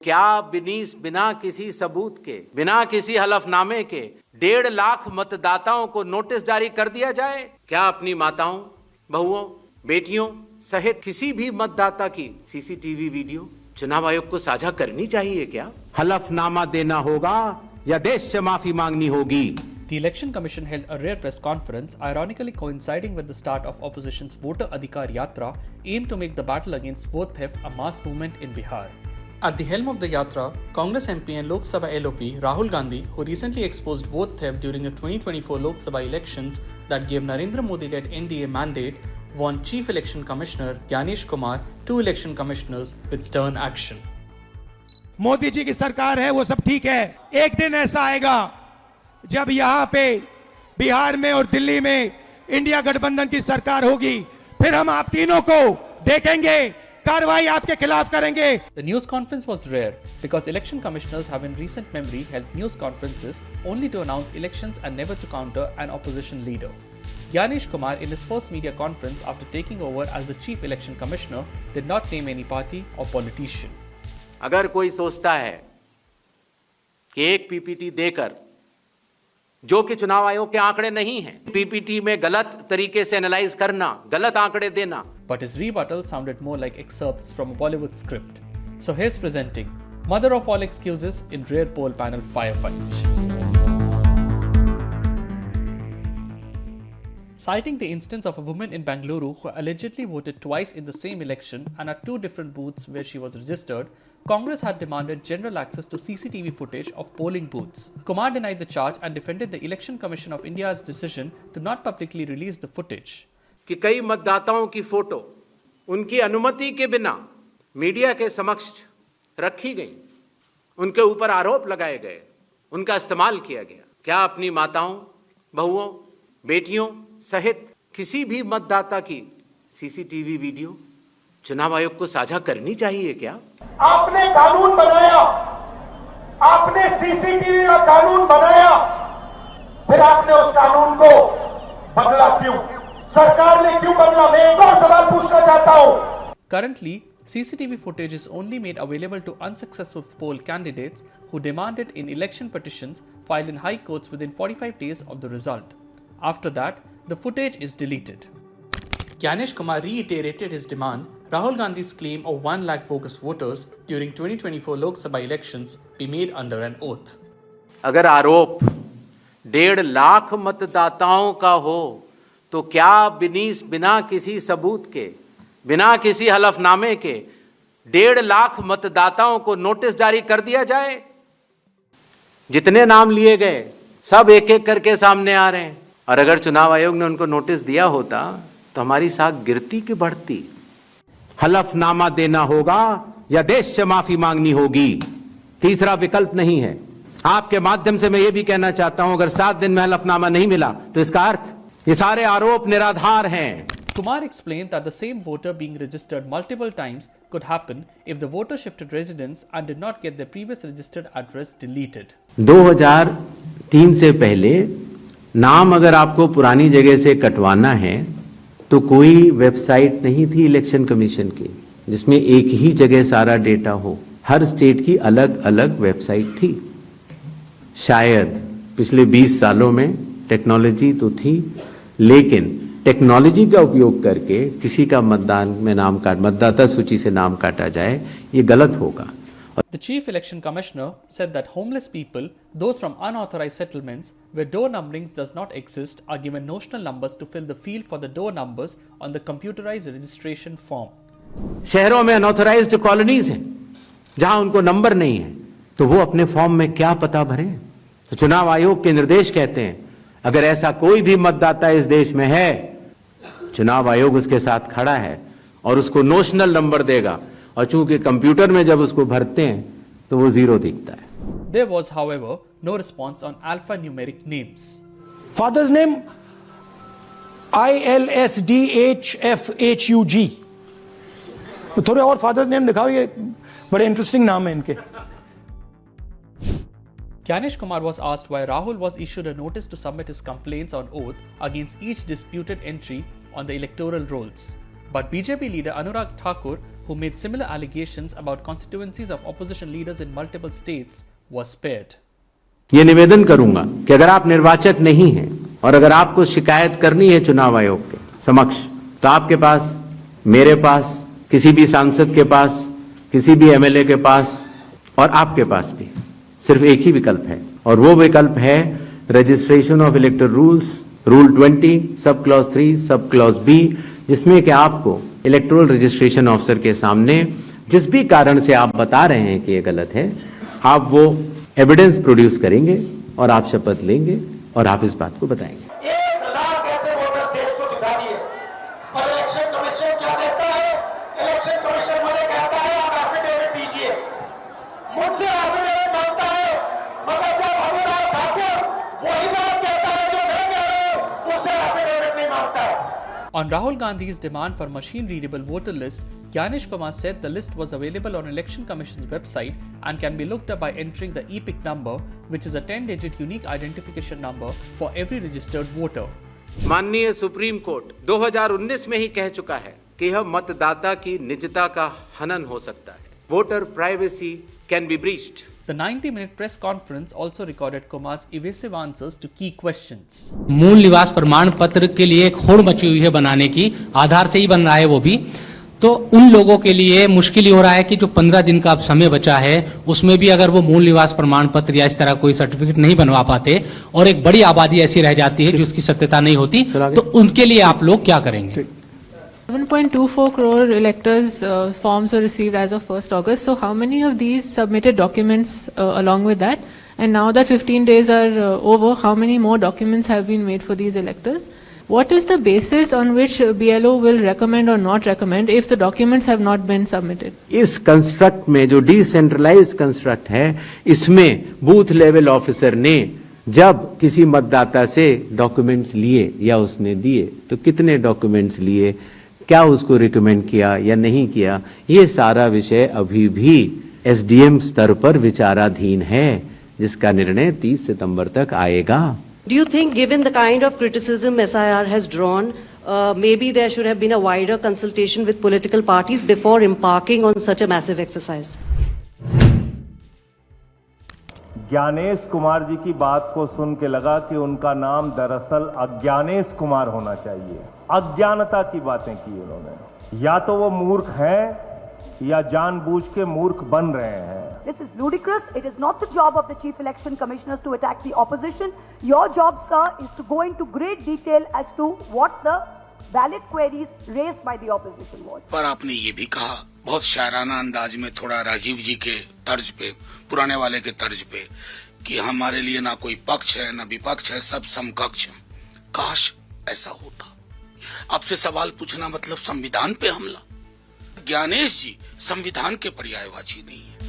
क्या बिना किसी सबूत के, बिना किसी हलफनामे के 1.5 लाख मतदाताओं को नोटिस जारी कर दिया जाए? क्या अपनी माताओं, बहुओं, बेटियों सहित किसी भी मतदाता की सीसीटीवी वीडियो चुनाव आयोग को साझा करनी चाहिए क्या? हलफनामा देना होगा या देश से माफी मांगनी होगी? The Election Commission held a rare press conference, ironically coinciding with the start of opposition's Voter Adhikar Yatra, aimed to make the battle against vote theft a mass movement in Bihar. At the helm of the Yatra, Congress MP and Lok Sabha LOP Rahul Gandhi, who recently exposed vote theft during the 2024 Lok Sabha elections that gave Narendra Modi-led NDA mandate, warned Chief Election Commissioner Gyanesh Kumar, 2 election commissioners with stern action. Modi ji की सरकार है वो सब ठीक है, एक दिन ऐसा आएगा जब यहाँ पे बिहार में और दिल्ली में इंडिया गठबंधन की सरकार होगी, फिर हम आप तीनों को देखेंगे, कार्रवाई आपके खिलाफ करेंगे। The news conference was rare because election commissioners have in recent memory held news conferences only to announce elections and never to counter an opposition leader. Gyanesh Kumar, in his first media conference after taking over as the chief election commissioner, did not name any party or politician. अगर कोई सोचता है कि एक PPT देकर, जो कि चुनाव आयोग के आंकड़े नहीं हैं, पीपीटी में गलत तरीके से एनालाइज करना, गलत आंकड़े देना. But his rebuttal sounded more like excerpts from a Bollywood script. So here's presenting Mother of All Excuses in rare poll panel firefight. Citing the instance of a woman in Bangalore who allegedly voted twice in the same election and at 2 different booths where she was registered, Congress had demanded general access to CCTV footage of polling booths. Kumar denied the charge and defended the Election Commission of India's decision to not publicly release the footage. कि कई मतदाताओं की photo उनकी अनुमति के बिना media के समक्ष रखी गई, उनके ऊपर आरोप लगाए गए, उनका इस्तेमाल किया गया. क्या अपनी माताओं, बहुओं, बेटियों सहित किसी भी मतदाता की सीसीटीवी वीडियो चुनाव आयोग को साझा करनी चाहिए क्या? आपने कानून बनाया, आपने सीसीटीवी का कानून बनाया, फिर आपने उस कानून को बदला क्यों? सरकार ने क्यों बदला? मैं एक और सवाल पूछना चाहता हूं. Currently, CCTV footage is only made available to unsuccessful poll candidates who demand it in election petitions filed in high courts within 45 days of the result. After that, the footage is deleted. Gyanesh Kumar reiterated his demand Rahul Gandhi's claim of 1 lakh bogus voters during 2024 Lok Sabha elections be made under an oath. अगर आरोप 1.5 लाख मतदाताओं का हो तो क्या बिना किसी सबूत के, बिना किसी हलफनामे के 1.5 लाख मतदाताओं को नोटिस जारी कर दिया जाए? जितने नाम लिए गए सब एक एक करके सामने आ रहे हैं. और अगर चुनाव आयोग ने उनको नोटिस दिया होता तो हमारी साख गिरती कि बढ़ती? हलफनामा देना होगा या देश से माफी मांगनी होगी, तीसरा विकल्प नहीं है. आपके माध्यम से मैं ये भी कहना चाहता हूं, अगर 7 दिन में हलफनामा नहीं मिला तो इसका अर्थ ये सारे आरोप निराधार हैं. Kumar explained that the same voter being registered multiple times could happen if the voter shifted residence and did not get their previous registered address deleted. 2003 से पहले नाम अगर आपको पुरानी जगह से कटवाना है तो कोई वेबसाइट नहीं थी इलेक्शन कमीशन की जिसमें एक ही जगह सारा डेटा हो. हर स्टेट की अलग अलग वेबसाइट थी. शायद पिछले 20 सालों में टेक्नोलॉजी तो थी, लेकिन टेक्नोलॉजी का उपयोग करके किसी का मतदाता सूची से नाम काटा जाए, ये गलत होगा. The Chief Election Commissioner said that homeless people, those from unauthorized settlements where door numberings does not exist, are given notional numbers to fill the field for the door numbers on the computerized registration form. शहरों में unauthorised colonies हैं जहां उनको number नहीं है, तो वो अपने फॉर्म में क्या पता भरें? तो चुनाव आयोग के निर्देश कहते हैं अगर ऐसा कोई भी मतदाता इस देश में है, चुनाव आयोग उसके साथ खड़ा है और उसको नोशनल नंबर देगा. और चूंकि कंप्यूटर में जब उसको भरते हैं तो वो 0 दिखता है. There was, however, no response on alphanumeric names. Father's name ILSDHFHUG. तो थोड़े और फादर्स नेम दिखाओ, ये बड़े इंटरेस्टिंग नाम है इनके. Gyanesh Kumar was asked why Rahul was issued a notice to submit his complaints on oath against each disputed entry on the electoral rolls. But BJP leader Anurag Thakur, who made similar allegations about constituencies of opposition leaders in multiple states, was spared. ये निवेदन करूंगा कि अगर आप निर्वाचक नहीं हैं और अगर आपको शिकायत करनी है चुनाव आयोग के समक्ष, तो आपके पास, मेरे पास, किसी भी सांसद के पास, किसी भी एमएलए के पास और आपके पास भी सिर्फ एक ही विकल्प है, और वो विकल्प है registration of electoral rules, rule 20, sub clause 3, sub clause B, जिसमें कि आपको इलेक्टोरल रजिस्ट्रेशन ऑफिसर के सामने जिस भी कारण से आप बता रहे हैं कि ये गलत है, आप वो एविडेंस प्रोड्यूस करेंगे और आप शपथ लेंगे और आप इस बात को बताएंगे। 1 लाख ऐसे वोटर देश को दिखा दिए और इलेक्शन कमीशन क्या देता है? इलेक्शन कमीशन मुझे कहता है आप एफिडेविट दीजिए, मुझसे एफिडेविट मांगता है, मगर जब हनुमान ठाकुर वही बात कहता है जो मैं कह रहा हूं, उससे एफिडेविट नहीं मांगता है। On Rahul Gandhi's demand for machine-readable voter list, Gyanish Kumar said the list was available on Election Commission's website and can be looked up by entering the EPIC number, which is a 10-digit unique identification number for every registered voter. माननीय supreme court 2019 में ही कह चुका है कि यह मतदाता की निजता का हनन हो सकता है। Voter privacy can be breached. The 90-minute press conference also recorded Kumar's evasive answers to key questions. मूल निवास प्रमाण पत्र के लिए एक होड़ मची हुई है बनाने की, आधार से ही बन रहा है वो भी, तो उन लोगों के लिए मुश्किल ही हो रहा है कि जो 15 दिन का अब समय बचा है उसमें भी अगर वो मूल निवास प्रमाण पत्र या इस तरह कोई सर्टिफिकेट नहीं बनवा पाते और एक बड़ी आबादी ऐसी रह जाती है जिसकी सत्यता नहीं होती, तो उनके लिए आप लोग क्या करेंगे? 7.24 crore electors forms were received as of 1st August. So how many of these submitted documents along with that? And now that 15 days are over, how many more documents have been made for these electors? What is the basis on which BLO will recommend or not recommend if the documents have not been submitted? इस construct में जो decentralise construct है, इसमें booth level officer ने जब किसी मतदाता से डॉक्यूमेंट्स लिए या उसने दिए तो कितने डॉक्यूमेंट्स लिए, क्या उसको रिकमेंड किया या नहीं किया, ये सारा विषय अभी भी एसडीएम स्तर पर विचाराधीन है, जिसका निर्णय 30 सितंबर तक आएगा। Do you think, given the kind of criticism SIR has drawn, maybe there should have been a wider consultation with political parties before embarking on such a massive exercise? Gyanesh Kumar ji की बात को सुन के लगा कि उनका नाम दरअसल अज्ञानेश कुमार होना चाहिए। अज्ञानता की बातें की उन्होंने। या तो वो मूर्ख हैं या जानबूझ के मूर्ख बन रहे हैं। This is ludicrous. It is not the job of the Chief Election Commissioners to attack the opposition. Your job, sir, is to go into great detail as to what the valid queries raised by the opposition was. पर आपने ये भी कहा बहुत शायराना अंदाज में, थोड़ा राजीव जी के तर्ज पे, पुराने वाले के तर्ज पे, कि हमारे लिए ना कोई पक्ष है ना विपक्ष है, सब समकक्ष है। काश ऐसा होता। आपसे सवाल पूछना मतलब संविधान पे हमला। ज्ञानेश जी संविधान के पर्यायवाची नहीं है।